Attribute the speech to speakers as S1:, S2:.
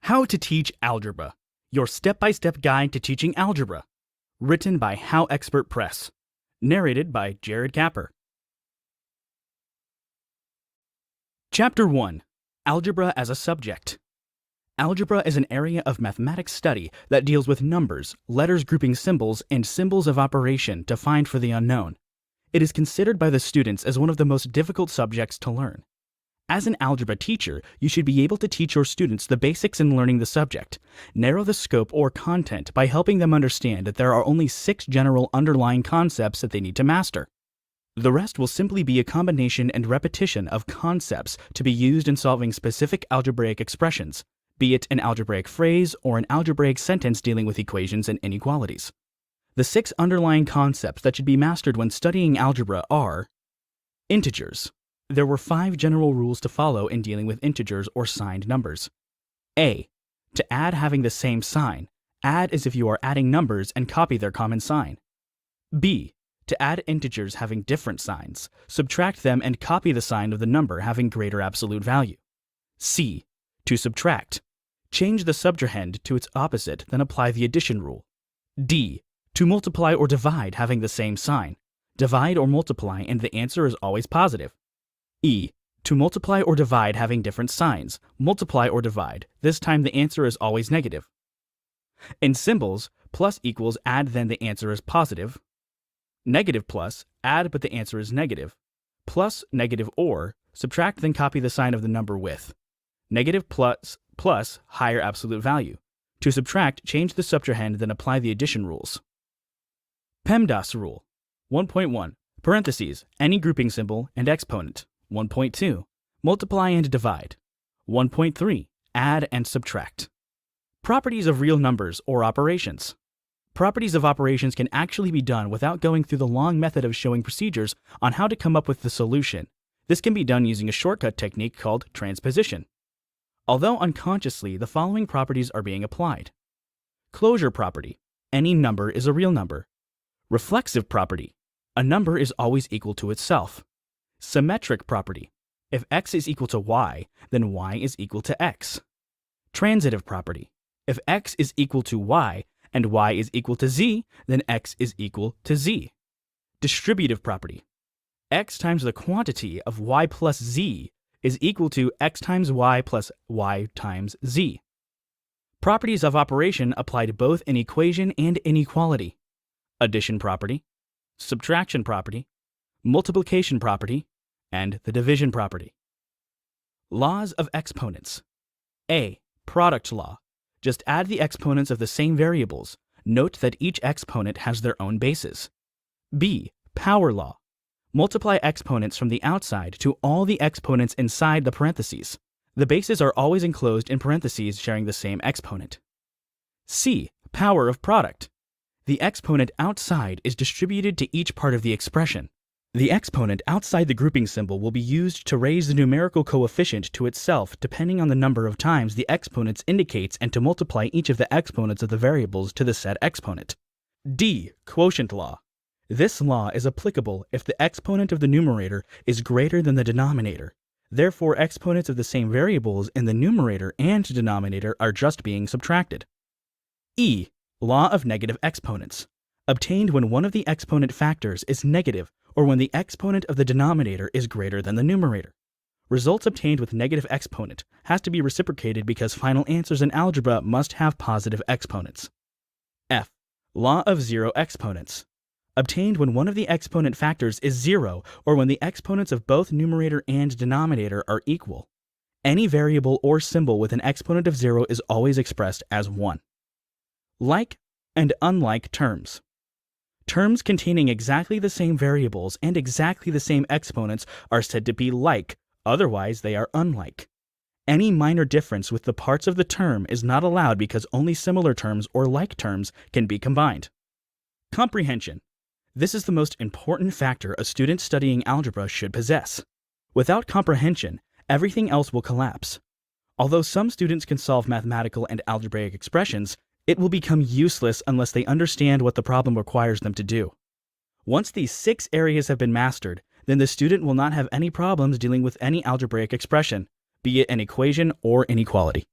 S1: How to Teach Algebra, your step-by-step guide to teaching algebra. Written by HowExpert Press. Narrated by Jared Capper. Chapter 1. Algebra as a Subject. Algebra is an area of mathematics study that deals with numbers, letters grouping symbols, and symbols of operation defined for the unknown. It is considered by the students as one of the most difficult subjects to learn. As an algebra teacher, you should be able to teach your students the basics in learning the subject, narrow the scope or content by helping them understand that there are only 6 general underlying concepts that they need to master. The rest will simply be a combination and repetition of concepts to be used in solving specific algebraic expressions, be it an algebraic phrase or an algebraic sentence dealing with equations and inequalities. The 6 underlying concepts that should be mastered when studying algebra are: integers. There were 5 general rules to follow in dealing with integers or signed numbers. A. To add having the same sign. Add as if you are adding numbers and copy their common sign. B. To add integers having different signs. Subtract them and copy the sign of the number having greater absolute value. C. To subtract. Change the subtrahend to its opposite, then apply the addition rule. D. To multiply or divide having the same sign. Divide or multiply and the answer is always positive. E. To multiply or divide having different signs. Multiply or divide. This time the answer is always negative. In symbols, plus equals add then the answer is positive. Negative plus, add but the answer is negative. Plus, negative or, subtract then copy the sign of the number with. Negative plus, higher absolute value. To subtract, change the subtrahend then apply the addition rules. PEMDAS rule. 1.1. Parentheses, any grouping symbol and exponent. 1.2. Multiply and divide. 1.3. Add and subtract. Properties of real numbers or operations. Properties of operations can actually be done without going through the long method of showing procedures on how to come up with the solution. This can be done using a shortcut technique called transposition. Although unconsciously, the following properties are being applied. Closure property. Any number is a real number. Reflexive property. A number is always equal to itself. Symmetric property. If x is equal to y, then y is equal to x. Transitive property. If x is equal to y and y is equal to z, then x is equal to z. Distributive property. X times the quantity of y plus z is equal to x times y plus y times z. Properties of operation applied both in equation and inequality. Addition property, subtraction property, multiplication property, and the division property. Laws of exponents. A. Product law. Just add the exponents of the same variables. Note that each exponent has their own bases. B. Power law. Multiply exponents from the outside to all the exponents inside the parentheses. The bases are always enclosed in parentheses sharing the same exponent. C. Power of product. The exponent outside is distributed to each part of the expression. The exponent outside the grouping symbol will be used to raise the numerical coefficient to itself depending on the number of times the exponents indicates and to multiply each of the exponents of the variables to the said exponent. D. Quotient law. This law is applicable if the exponent of the numerator is greater than the denominator. Therefore, exponents of the same variables in the numerator and denominator are just being subtracted. E. Law of negative exponents. Obtained when one of the exponent factors is negative or when the exponent of the denominator is greater than the numerator. Results obtained with negative exponent has to be reciprocated because final answers in algebra must have positive exponents. F. Law of zero exponents. Obtained when one of the exponent factors is 0 or when the exponents of both numerator and denominator are equal. Any variable or symbol with an exponent of 0 is always expressed as 1. Like and unlike terms. Terms containing exactly the same variables and exactly the same exponents are said to be like, otherwise they are unlike. Any minor difference with the parts of the term is not allowed because only similar terms or like terms can be combined. Comprehension. This is the most important factor a student studying algebra should possess. Without comprehension, everything else will collapse. Although some students can solve mathematical and algebraic expressions, it will become useless unless they understand what the problem requires them to do. Once these 6 areas have been mastered, then the student will not have any problems dealing with any algebraic expression, be it an equation or inequality.